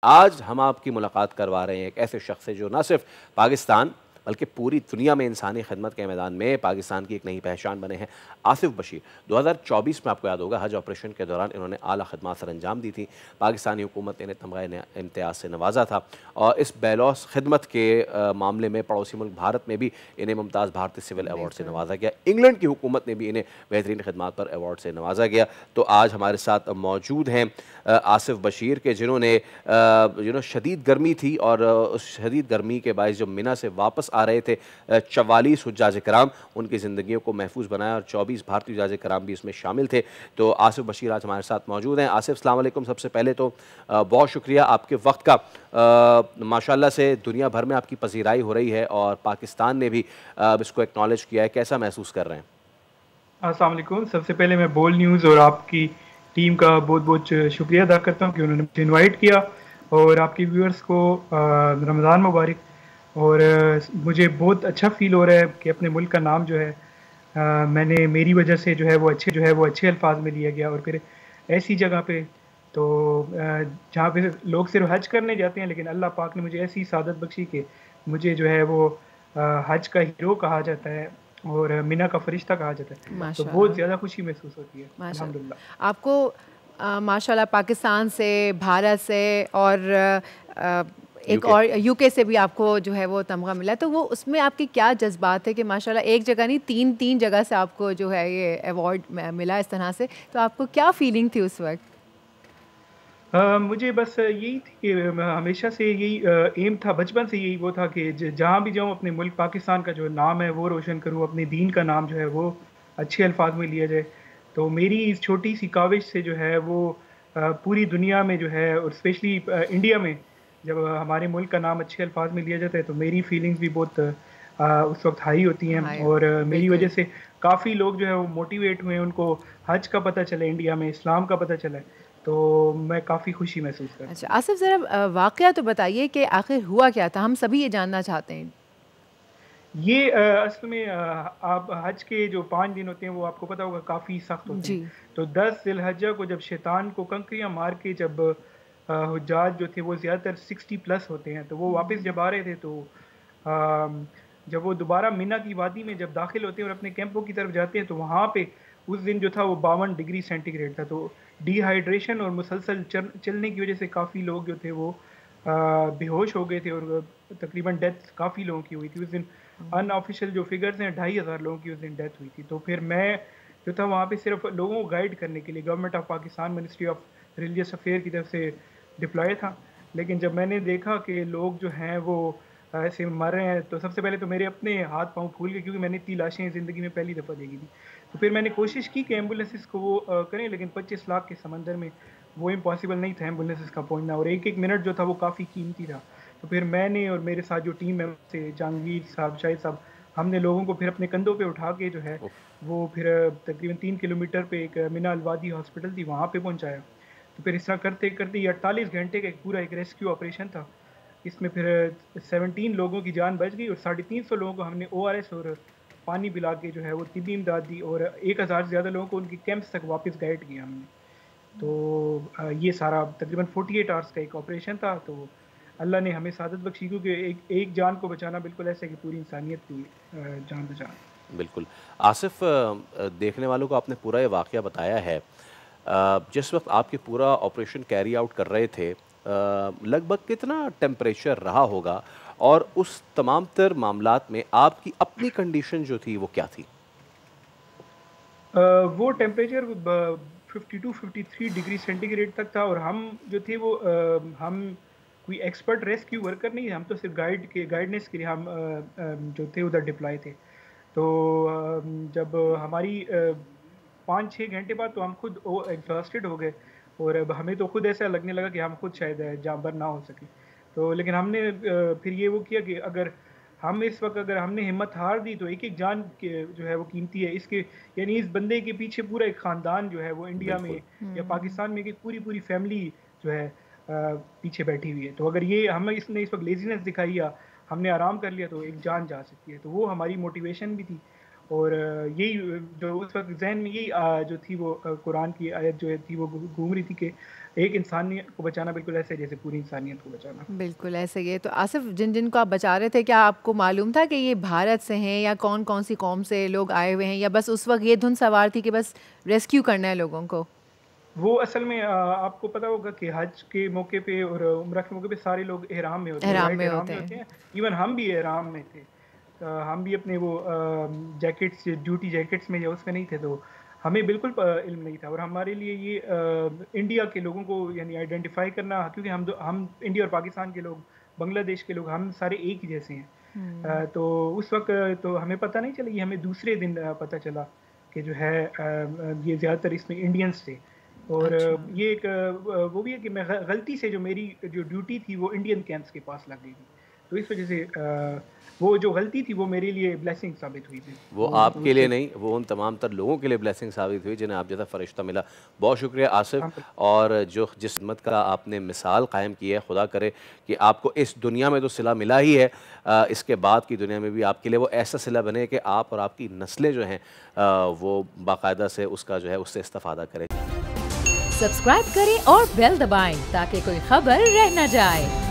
आज हम आपकी मुलाकात करवा रहे हैं एक ऐसे शख्स से जो न सिर्फ पाकिस्तान बल्कि पूरी दुनिया में इंसानी खिदमत के मैदान में पाकिस्तान की एक नई पहचान बने हैं। आसिफ बशीर 2024 में आपको याद होगा हज ऑपरेशन के दौरान इन्होंने आला खदमात सर अंजाम दी थी। पाकिस्तानी हुकूमत ने इन्हें तमगा इम्तियाज़ से नवाजा था और इस बेलौस खिदमत के मामले में पड़ोसी मुल्क भारत में भी इन्हें मुमताज़ भारतीय सिविल अवार्ड से नवाजा गया। इंग्लैंड की हुकूमत ने भी इन्हें बेहतरीन खिदमात पर अवार्ड से नवाजा गया। तो आज हमारे साथ मौजूद हैं आसिफ बशीर के जिन्होंने शदीद गर्मी थी और उस शदीद गर्मी के बायस जो मिना से वापस आ रहे थे 44 हुज्जाज कराम उनकी ज़िंदगियों को महफूज बनाया और 24 भारतीय हुज्जाज कराम भी इसमें शामिल थे। तो आसिफ बशीर आज हमारे साथ मौजूद हैं। आसिफ अस्सलाम वालेकुम। सबसे पहले तो बहुत शुक्रिया आपके वक्त का। माशाल्लाह से दुनिया भर में आपकी पजीराई हो रही है और पाकिस्तान ने भी इसको एक्नॉलेज किया है। कैसा महसूस कर रहे हैं? अस्सलाम वालेकुम। सबसे पहले मैं बोल न्यूज़ और आपकी टीम का बहुत बहुत शुक्रिया अदा करता हूँ कि उन्होंने मुझे इनवाइट किया, और आपके व्यूअर्स को रमज़ान मुबारक। और मुझे बहुत अच्छा फील हो रहा है कि अपने मुल्क का नाम जो है मेरी वजह से जो है वो अच्छे अल्फाज में लिया गया, और फिर ऐसी जगह पे तो जहाँ पे लोग सिर्फ हज करने जाते हैं, लेकिन अल्लाह पाक ने मुझे ऐसी सादत बख्शी कि मुझे जो है वो हज का हीरो कहा जाता है और मीना का फरिश्ता कहा जाता है। तो बहुत माशाल्लाह, ज़्यादा खुशी महसूस होती है माशाल्लाह। अल्हम्दुलिल्लाह। आपको माशाल्लाह पाकिस्तान से, भारत से और अ, एक यूके। और यूके से भी आपको जो है वो तमगा मिला, तो वो उसमें आपके क्या जज़्बात है कि माशाल्लाह एक जगह नहीं 3 जगह से आपको जो है ये अवार्ड मिला इस तरह से, तो आपको क्या फीलिंग थी उस वक़्त? मुझे बस यही थी कि हमेशा से यही एम था, बचपन से यही वो था कि जहाँ भी जाऊँ अपने मुल्क पाकिस्तान का जो नाम है वो रोशन करूँ, अपने दीन का नाम जो है वो अच्छे अल्फाज में लिया जाए। तो मेरी इस छोटी सी काविश से जो है वो पूरी दुनिया में जो है, और स्पेशली इंडिया में जब हमारे मुल्क का नाम अच्छे अल्फाज में लिया जाता है तो मेरी फीलिंग्स भी बहुत उस वक्त हाई होती हैं, हाँ, और मेरी वजह बिल्कुल। से काफ़ी लोग जो है वो मोटिवेट हुए, उनको हज का पता चला, इंडिया में इस्लाम का पता चला है। तो मैं काफ़ी खुशी महसूस करता अच्छा, हूँ। आसिफ ज़रा वाक़या तो बताइए कि आखिर हुआ क्या था? हम सभी ये जानना चाहते हैं। ये असल में आप हज के जो 5 दिन होते हैं वो आपको पता होगा काफ़ी सख्त होते हैं। जी। तो 10 ज़िलहज्जा को जब शैतान को कंकरियाँ मार के जब हुज्जाज जो थे वो ज़्यादातर 60 प्लस होते हैं, तो वो वापस जब आ रहे थे तो अम, जब वो दोबारा मिना की वादी में जब दाखिल होते हैं और अपने कैंपों की तरफ जाते हैं तो वहाँ पे उस दिन जो था वो 52 डिग्री सेंटीग्रेड था। तो डिहाइड्रेशन और मुसलसल चलने की वज़ह से काफ़ी लोग जो थे वो बेहोश हो गए थे, और तकरीबन डेथ काफ़ी लोगों की हुई थी उस दिन। अनऑफिशियल जो फिगर्स हैं 2500 लोगों की उस दिन डेथ हुई थी। तो फिर मैं जो था वहाँ पे सिर्फ लोगों को गाइड करने के लिए government of Pakistan ministry of religious affair की तरफ से डिप्लॉय था। लेकिन जब मैंने देखा कि लोग जो हैं वो ऐसे मर रहे हैं, तो सबसे पहले तो मेरे अपने हाथ पाँव फूल गए, क्योंकि मैंने इतनी लाशें ज़िंदगी में पहली दफ़ा देखी थी। तो फिर मैंने कोशिश की कि एम्बुलेंसेस को वो करें, लेकिन 25 लाख के समंदर में वो इम्पॉसिबल नहीं था एम्बुलेंसेस का पहुँचना, और एक-एक मिनट जो था वो काफ़ी कीमती था। तो फिर मैंने और मेरे साथ जो टीम मेंबर थे, जहांगीर साहब, शाहिद साहब, हमने लोगों को फिर अपने कंधों पे उठा के जो है उफ। वो फिर तकरीबन 3 किलोमीटर पे एक मिना अलवादी हॉस्पिटल थी वहाँ पे पहुँचाया। तो फिर इस तरह करते-करते ये 48 घंटे का एक पूरा एक रेस्क्यू ऑपरेशन था। इसमें फिर 17 लोगों की जान बच गई, और 350 लोगों को हमने ओआरएस और पानी पिला के जो है वो तिब्बी इमदाद दी, और 1000 से ज़्यादा लोगों को उनके कैंप्स तक वापस गाइड किया हमने। तो ये सारा तकरीबन 48 आवर्स का एक ऑपरेशन था। तो अल्लाह ने हमें सादत बख्शी, क्योंकि एक एक जान को बचाना बिल्कुल ऐसा है कि पूरी इंसानियत की जान बचाना। बिल्कुल। आसिफ, देखने वालों को आपने पूरा ये वाक़या बताया है। जिस वक़्त आप ये पूरा ऑपरेशन कैरी आउट कर रहे थे, लगभग कितना टेम्परेचर रहा होगा? और उस तमाम तर मामलात में आपकी अपनी कंडीशन जो थी वो क्या थी? वो टेम्परेचर 52-53 डिग्री सेंटीग्रेड तक था, और हम जो थे वो हम कोई एक्सपर्ट रेस्क्यू वर्कर नहीं, हम तो सिर्फ गाइडेंस के लिए हम जो थे उधर डिप्लॉय थे। तो जब हमारी 5-6 घंटे बाद तो हम खुद एग्जॉस्टेड हो गए, और अब हमें तो खुद ऐसा लगने लगा कि हम खुद शायद जाँबार ना हो सके। तो लेकिन हमने फिर ये वो किया कि अगर हम इस वक़्त अगर हमने हिम्मत हार दी तो एक-एक जान के जो है वो कीमती है। इसके यानी इस बंदे के पीछे पूरा एक ख़ानदान जो है वो इंडिया में बिल्कुल। या पाकिस्तान में, कि पूरी-पूरी फैमिली जो है पीछे बैठी हुई है। तो अगर ये हमें इसने इस वक़्त लेज़ीनेस दिखाई या हमने आराम कर लिया तो एक जान जा सकती है। तो वो हमारी मोटिवेशन भी थी, और यही जो उस वक़्त ज़हन में यही जो थी वो कुरान की आयत जो है थी वो घूम रही थी कि एक इंसानियत को बचाना बिल्कुल ऐसे जैसे पूरी इंसानियत को बचाना। बिल्कुल ऐसे ही है। तो आसिफ, जिन जिन को आप बचा रहे थे, क्या आपको मालूम था कि ये भारत से हैं या कौन कौन सी कौम से लोग आए हुए हैं, या बस उस वक्त ये धुन सवार थी कि बस रेस्क्यू करना है लोगों को? वो असल में आपको पता होगा कि हज के मौके पे और उम्रा के मौके पे सारे लोग एहराम में होते हैं, एहराम वाइट में एहराम होते में होते हैं। हैं। इवन हम भी एहराम में थे। हम भी अपने वो जैकेट्स, ड्यूटी जैकेट्स में या उसमें नहीं थे, तो हमें बिल्कुल इल्म नहीं था। और हमारे लिए ये इंडिया के लोगों को यानी आइडेंटिफाई करना, क्योंकि हम इंडिया और पाकिस्तान के लोग, बांग्लादेश के लोग, हम सारे एक ही जैसे हैं। तो उस वक्त तो हमें पता नहीं चला, ये हमें दूसरे दिन पता चला कि जो है ये ज़्यादातर इसमें इंडियंस थे। और अच्छा। ये एक वो भी है कि मैं गलती से जो मेरी जो ड्यूटी थी वो इंडियन कैंप्स के पास लग गई थी, तो इस वजह से वो जो गलती थी वो मेरे लिए ब्लेसिंग साबित हुई थी। वो तो आपके लिए उससे नहीं, वो उन तमाम तर लोगों के लिए ब्लेसिंग साबित हुई जिन्हें आप जैसा फ़रिश्ता मिला। बहुत शुक्रिया आसिफ, हाँ, और जो जिस खिदमत का आपने मिसाल कायम की है, खुदा करे कि आपको इस दुनिया में तो सिला मिला ही है, इसके बाद की दुनिया में भी आपके लिए वो ऐसा सिला बने कि आप और आपकी नस्लें जो हैं वो बाकायदा से उसका जो है उससे इस्तेफादा करें। सब्सक्राइब करें और बेल दबाएं ताकि कोई खबर रह न जाए।